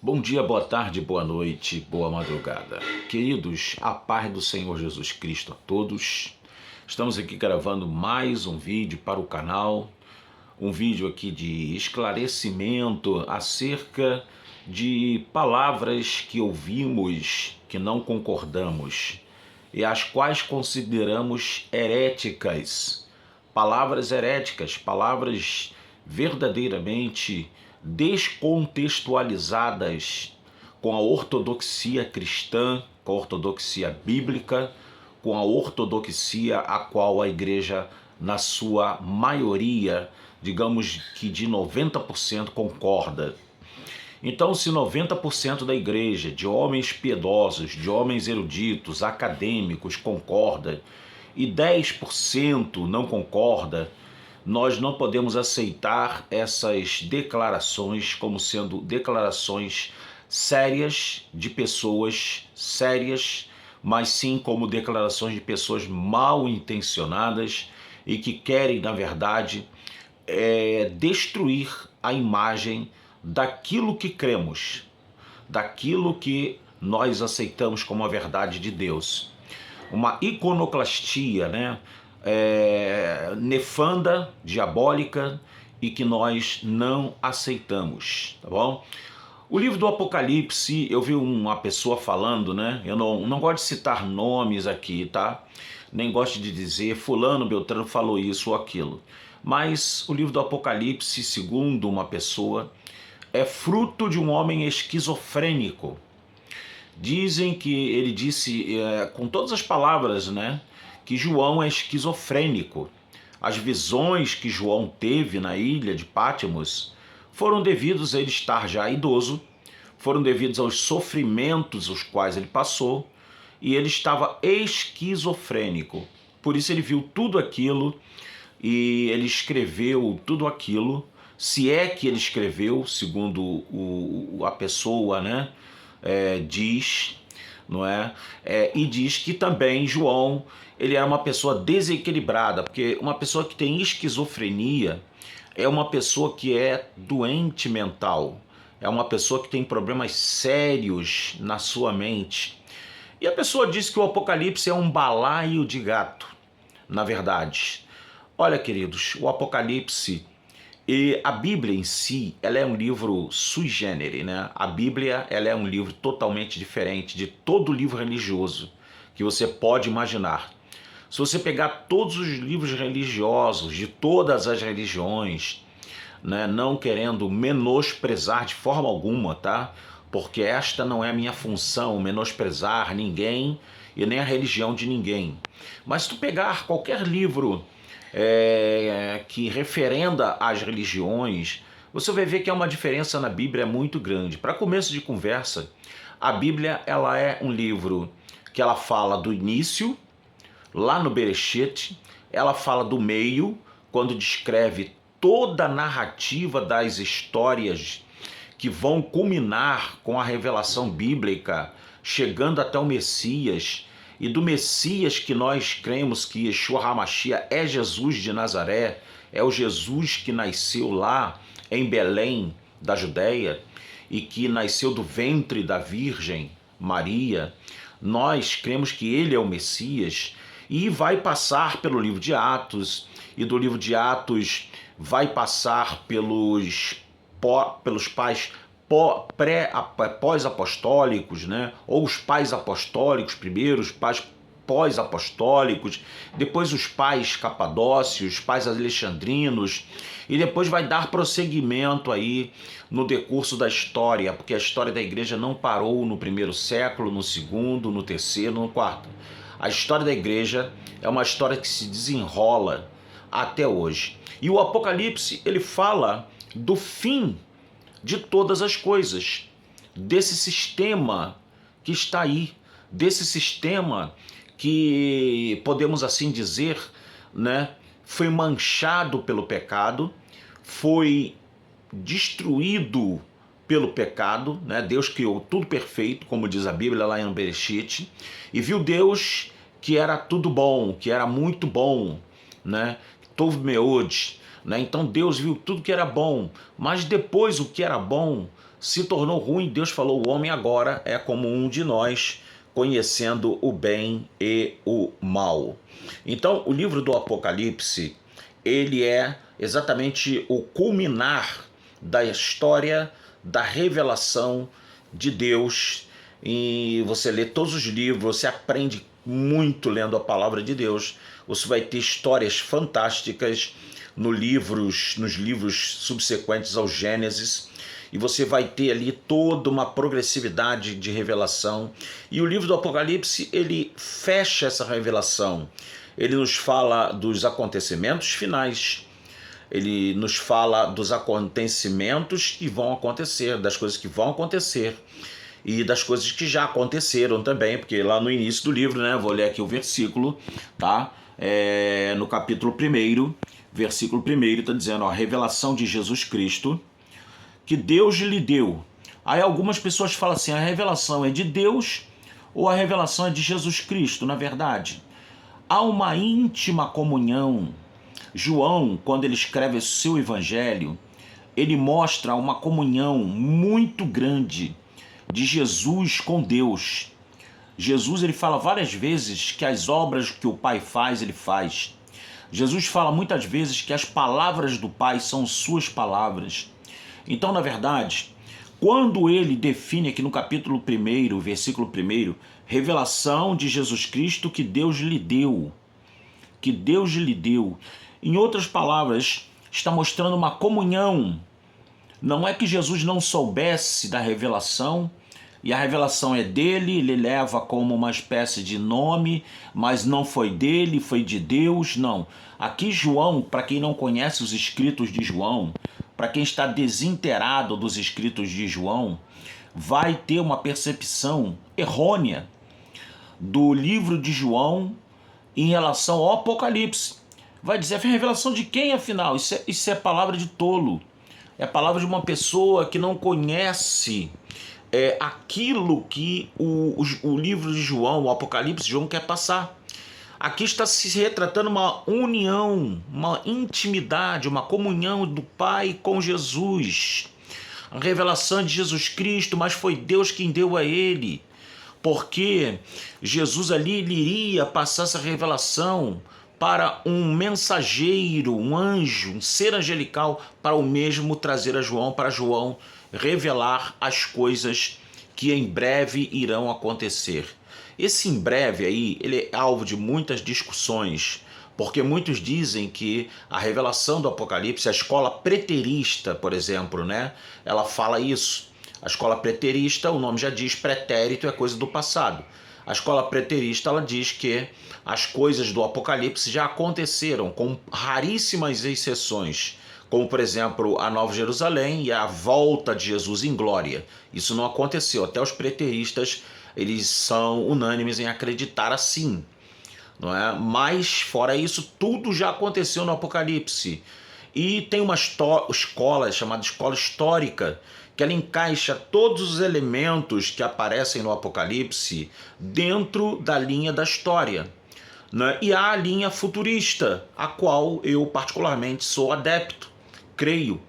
Bom dia, boa tarde, boa noite, boa madrugada. Queridos, a paz do Senhor Jesus Cristo a todos. Estamos aqui gravando mais um vídeo para o canal, um vídeo aqui de esclarecimento acerca de palavras que ouvimos que não concordamos e as quais consideramos heréticas. Palavras heréticas, palavras verdadeiramente descontextualizadas com a ortodoxia cristã, com a ortodoxia bíblica, com a ortodoxia a qual a igreja, na sua maioria, digamos que de 90% concorda. Então, se 90% da igreja, de homens piedosos, de homens eruditos, acadêmicos, concorda, e 10% não concorda, nós não podemos aceitar essas declarações como sendo declarações sérias de pessoas sérias, mas sim como declarações de pessoas mal intencionadas e que querem, na verdade, destruir a imagem daquilo que cremos, daquilo que nós aceitamos como a verdade de Deus. Uma iconoclastia, né? Nefanda, diabólica e que nós não aceitamos, tá bom? O livro do Apocalipse, eu vi uma pessoa falando, né? Eu não gosto de citar nomes aqui, tá? Nem gosto de dizer fulano, beltrano falou isso ou aquilo. Mas o livro do Apocalipse, segundo uma pessoa, é fruto de um homem esquizofrênico. Dizem que ele disse, com todas as palavras, né, que João é esquizofrênico. As visões que João teve na ilha de Pátimos foram devidos a ele estar já idoso, foram devidos aos sofrimentos os quais ele passou, e ele estava esquizofrênico. Por isso ele viu tudo aquilo e ele escreveu tudo aquilo, se é que ele escreveu, segundo a pessoa, né, diz, não é? E diz que também João, ele era uma pessoa desequilibrada, porque uma pessoa que tem esquizofrenia é uma pessoa que é doente mental, é uma pessoa que tem problemas sérios na sua mente. E a pessoa diz que o Apocalipse é um balaio de gato, na verdade. Olha, queridos, o Apocalipse e a Bíblia em si, ela é um livro sui generis, né? A Bíblia, ela é um livro totalmente diferente de todo livro religioso que você pode imaginar. Se você pegar todos os livros religiosos de todas as religiões, né, não querendo menosprezar de forma alguma, tá? Porque esta não é a minha função, menosprezar ninguém e nem a religião de ninguém. Mas se tu pegar qualquer livro que referenda as religiões, você vai ver que há uma diferença na Bíblia muito grande. Para começo de conversa, a Bíblia ela é um livro que ela fala do início, lá no Bereshit, ela fala do meio, quando descreve toda a narrativa das histórias que vão culminar com a revelação bíblica, chegando até o Messias, e do Messias que nós cremos que Yeshua HaMashiach é Jesus de Nazaré, é o Jesus que nasceu lá em Belém, da Judéia, e que nasceu do ventre da Virgem Maria. Nós cremos que ele é o Messias e vai passar pelo livro de Atos, e do livro de Atos vai passar pelos pais pós-apostólicos, né? Ou os pais apostólicos primeiro, os pais pós-apostólicos, depois os pais capadócios, os pais alexandrinos, e depois vai dar prosseguimento aí no decurso da história, porque a história da igreja não parou no primeiro século, no segundo, no terceiro, no quarto. A história da igreja é uma história que se desenrola até hoje. E o Apocalipse, ele fala do fim de todas as coisas, desse sistema que está aí, desse sistema que, podemos assim dizer, né, foi manchado pelo pecado, foi destruído pelo pecado, né? Deus criou tudo perfeito, como diz a Bíblia lá em Bereshit, e viu Deus que era tudo bom, que era muito bom, né? Tov meod, né? Então Deus viu tudo que era bom, mas depois o que era bom se tornou ruim. Deus falou: o homem agora é como um de nós, conhecendo o bem e o mal. Então, o livro do Apocalipse, ele é exatamente o culminar da história da revelação de Deus. E você lê todos os livros, você aprende muito lendo a palavra de Deus. Você vai ter histórias fantásticas nos livros subsequentes ao Gênesis, e você vai ter ali toda uma progressividade de revelação. E o livro do Apocalipse, ele fecha essa revelação. Ele nos fala dos acontecimentos finais, ele nos fala dos acontecimentos que vão acontecer, das coisas que vão acontecer e das coisas que já aconteceram também, porque lá no início do livro, né, vou ler aqui o versículo, tá? No capítulo 1, versículo 1, está dizendo, ó, a revelação de Jesus Cristo, que Deus lhe deu. Aí algumas pessoas falam assim, a revelação é de Deus ou a revelação é de Jesus Cristo, na verdade. Há uma íntima comunhão. João, quando ele escreve o seu evangelho, ele mostra uma comunhão muito grande de Jesus com Deus. Jesus, ele fala várias vezes que as obras que o Pai faz, ele faz. Jesus fala muitas vezes que as palavras do Pai são suas palavras. Então, na verdade, quando ele define aqui no capítulo 1, versículo 1, revelação de Jesus Cristo que Deus lhe deu. Que Deus lhe deu. Em outras palavras, está mostrando uma comunhão. Não é que Jesus não soubesse da revelação, e a revelação é dele, ele leva como uma espécie de nome, mas não foi dele, foi de Deus, não. Aqui João, para quem não conhece os escritos de João, para quem está desinteirado dos escritos de João, vai ter uma percepção errônea do livro de João em relação ao Apocalipse. Vai dizer, a revelação de quem, afinal? Isso é palavra de tolo. É a palavra de uma pessoa que não conhece aquilo que o livro de João, o Apocalipse de João quer passar. Aqui está se retratando uma união, uma intimidade, uma comunhão do Pai com Jesus. A revelação de Jesus Cristo, mas foi Deus quem deu a ele. Porque Jesus ali ele iria passar essa revelação para um mensageiro, um anjo, um ser angelical, para o mesmo trazer a João, para João revelar as coisas que em breve irão acontecer. Esse em breve aí, ele é alvo de muitas discussões, porque muitos dizem que a revelação do Apocalipse, a escola preterista, por exemplo, né, ela fala isso. A escola preterista, o nome já diz, pretérito é coisa do passado. A escola preterista, ela diz que as coisas do Apocalipse já aconteceram, com raríssimas exceções, como, por exemplo, a Nova Jerusalém e a volta de Jesus em glória. Isso não aconteceu. Até os preteristas, eles são unânimes em acreditar assim, não é? Mas, fora isso, tudo já aconteceu no Apocalipse. E tem uma escola chamada escola histórica, que ela encaixa todos os elementos que aparecem no Apocalipse dentro da linha da história, né? E há a linha futurista, a qual eu particularmente sou adepto. Creio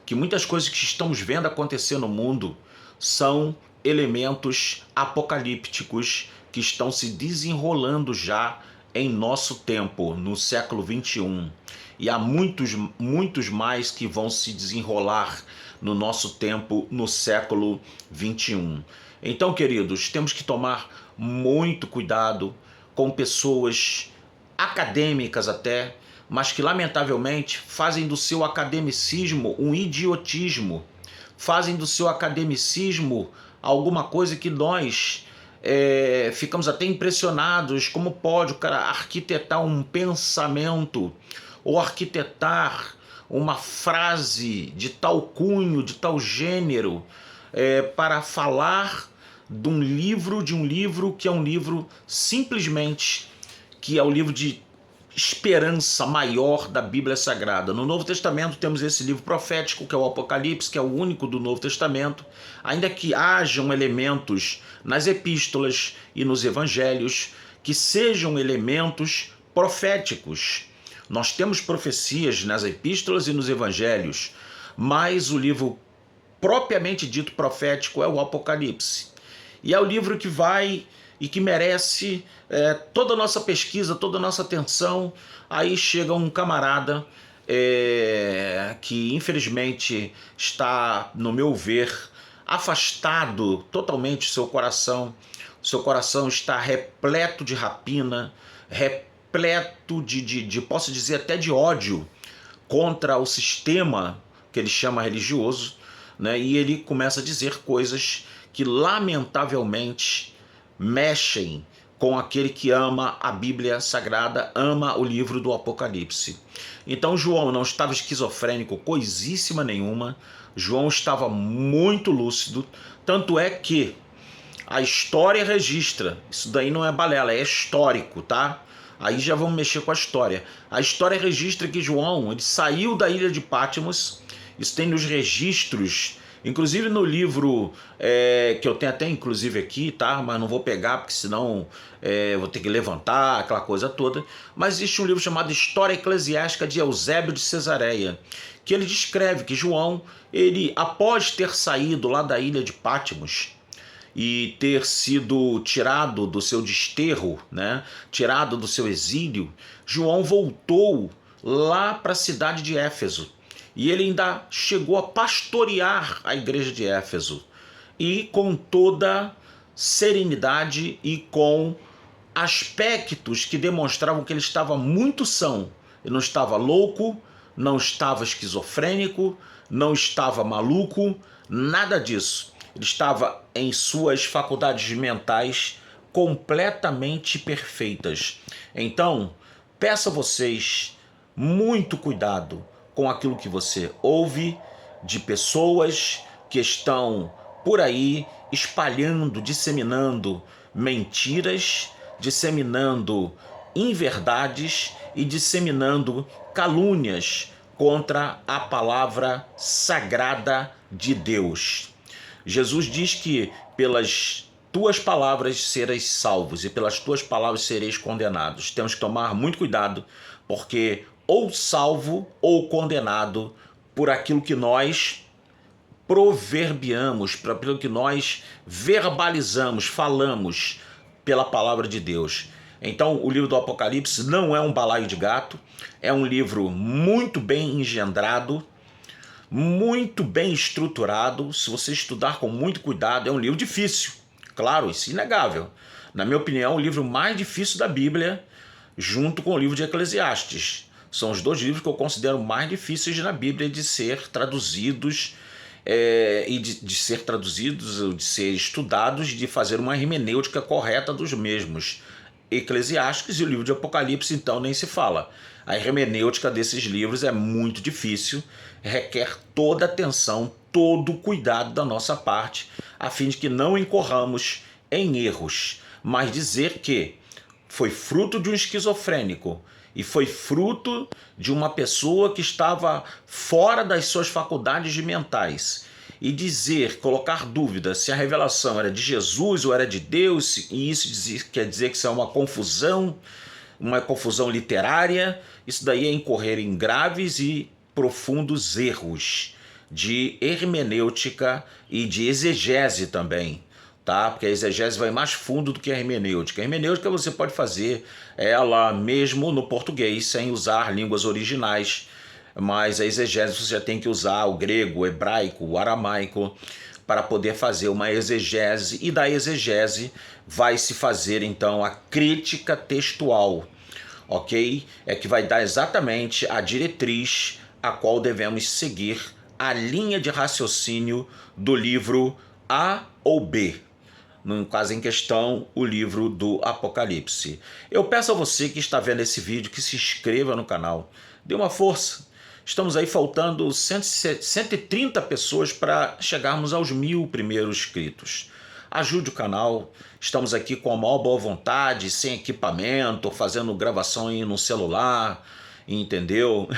que muitas coisas que estamos vendo acontecer no mundo são elementos apocalípticos que estão se desenrolando já em nosso tempo, no século 21. E há muitos mais que vão se desenrolar no nosso tempo, no século 21. Então, queridos, temos que tomar muito cuidado com pessoas acadêmicas até, mas que lamentavelmente fazem do seu academicismo um idiotismo, fazem do seu academicismo alguma coisa que nós ficamos até impressionados, como pode o cara arquitetar um pensamento ou arquitetar uma frase de tal cunho, de tal gênero, para falar de um livro que é um livro simplesmente, que é o livro de esperança maior da Bíblia Sagrada. No Novo Testamento temos esse livro profético, que é o Apocalipse, que é o único do Novo Testamento, ainda que hajam elementos nas epístolas e nos evangelhos que sejam elementos proféticos. Nós temos profecias nas epístolas e nos evangelhos, mas o livro propriamente dito profético é o Apocalipse. E é o livro que vai e que merece toda a nossa pesquisa, toda a nossa atenção. Aí chega um camarada que infelizmente está, no meu ver, afastado totalmente do seu coração. O seu coração está repleto de rapina, repleto posso dizer, até de ódio contra o sistema que ele chama religioso, né? E ele começa a dizer coisas que lamentavelmente mexem com aquele que ama a Bíblia Sagrada, ama o livro do Apocalipse. Então João não estava esquizofrênico, coisíssima nenhuma. João estava muito lúcido, tanto é que a história registra, isso daí não é balela, é histórico, tá? Aí já vamos mexer com a história. A história registra que João, ele saiu da ilha de Patmos, isso tem nos registros, inclusive no livro que eu tenho até inclusive aqui, tá? Mas não vou pegar porque senão vou ter que levantar, aquela coisa toda. Mas existe um livro chamado História Eclesiástica de Eusébio de Cesareia, que ele descreve que João, ele após ter saído lá da ilha de Patmos, e ter sido tirado do seu desterro, né? Tirado do seu exílio, João voltou lá para a cidade de Éfeso. E ele ainda chegou a pastorear a igreja de Éfeso. E com toda serenidade e com aspectos que demonstravam que ele estava muito são. Ele não estava louco, não estava esquizofrênico, não estava maluco, nada disso. Ele estava em suas faculdades mentais completamente perfeitas. Então, peço a vocês muito cuidado com aquilo que você ouve de pessoas que estão por aí espalhando, disseminando mentiras, disseminando inverdades e disseminando calúnias contra a palavra sagrada de Deus. Jesus diz que pelas tuas palavras sereis salvos e pelas tuas palavras sereis condenados. Temos que tomar muito cuidado, porque ou salvo ou condenado por aquilo que nós proverbiamos, por aquilo que nós verbalizamos, falamos pela palavra de Deus. Então, o livro do Apocalipse não é um balaio de gato, é um livro muito bem engendrado, muito bem estruturado. Se você estudar com muito cuidado, é um livro difícil, claro, isso é inegável. Na minha opinião, é o livro mais difícil da Bíblia, junto com o livro de Eclesiastes. São os dois livros que eu considero mais difíceis na Bíblia de ser traduzidos, de ser estudados, de fazer uma hermenêutica correta dos mesmos. Eclesiastes e o livro de Apocalipse, então, nem se fala. A hermenêutica desses livros é muito difícil, requer toda a atenção, todo o cuidado da nossa parte, a fim de que não incorramos em erros. Mas dizer que foi fruto de um esquizofrênico e foi fruto de uma pessoa que estava fora das suas faculdades mentais, e dizer, colocar dúvida se a revelação era de Jesus ou era de Deus, e isso quer dizer que isso é uma confusão literária, isso daí é incorrer em graves e profundos erros de hermenêutica e de exegese também, tá? Porque a exegese vai mais fundo do que a hermenêutica. A hermenêutica você pode fazer ela mesmo no português, sem usar línguas originais, mas a exegese você já tem que usar o grego, o hebraico, o aramaico, para poder fazer uma exegese, e da exegese vai se fazer então a crítica textual, ok? É que vai dar exatamente a diretriz a qual devemos seguir, a linha de raciocínio do livro A ou B. No caso em questão, o livro do Apocalipse. Eu peço a você que está vendo esse vídeo que se inscreva no canal, dê uma força. Estamos aí faltando 130 pessoas para chegarmos aos 1000 primeiros inscritos. Ajude o canal, estamos aqui com a maior boa vontade, sem equipamento, fazendo gravação aí no celular, entendeu?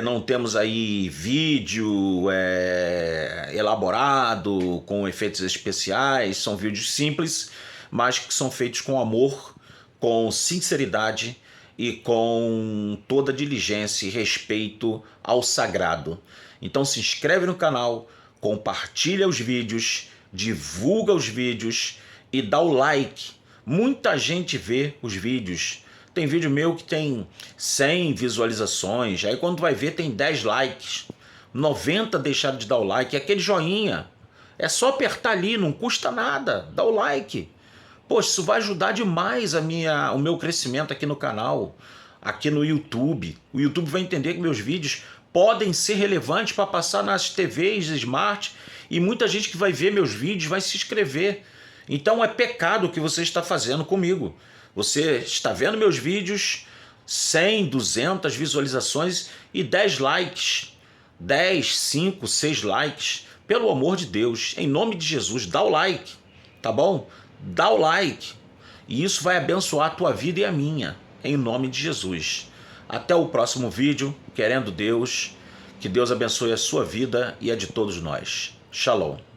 Não temos aí vídeo elaborado, com efeitos especiais, são vídeos simples, mas que são feitos com amor, com sinceridade e com toda diligência e respeito ao sagrado. Então se inscreve no canal, compartilha os vídeos, divulga os vídeos e dá o like. Muita gente vê os vídeos. Tem vídeo meu que tem 100 visualizações, aí quando vai ver tem 10 likes. 90 deixaram de dar o like, aquele joinha. É só apertar ali, não custa nada, dá o like. Poxa, isso vai ajudar demais o meu crescimento aqui no canal, aqui no YouTube. O YouTube vai entender que meus vídeos podem ser relevantes para passar nas TVs smart e muita gente que vai ver meus vídeos vai se inscrever. Então é pecado o que você está fazendo comigo. Você está vendo meus vídeos, 100, 200 visualizações e 10 likes. 10, 5, 6 likes. Pelo amor de Deus, em nome de Jesus, dá o like, tá bom? Dá o like. E isso vai abençoar a tua vida e a minha, em nome de Jesus. Até o próximo vídeo, querendo Deus, que Deus abençoe a sua vida e a de todos nós. Shalom.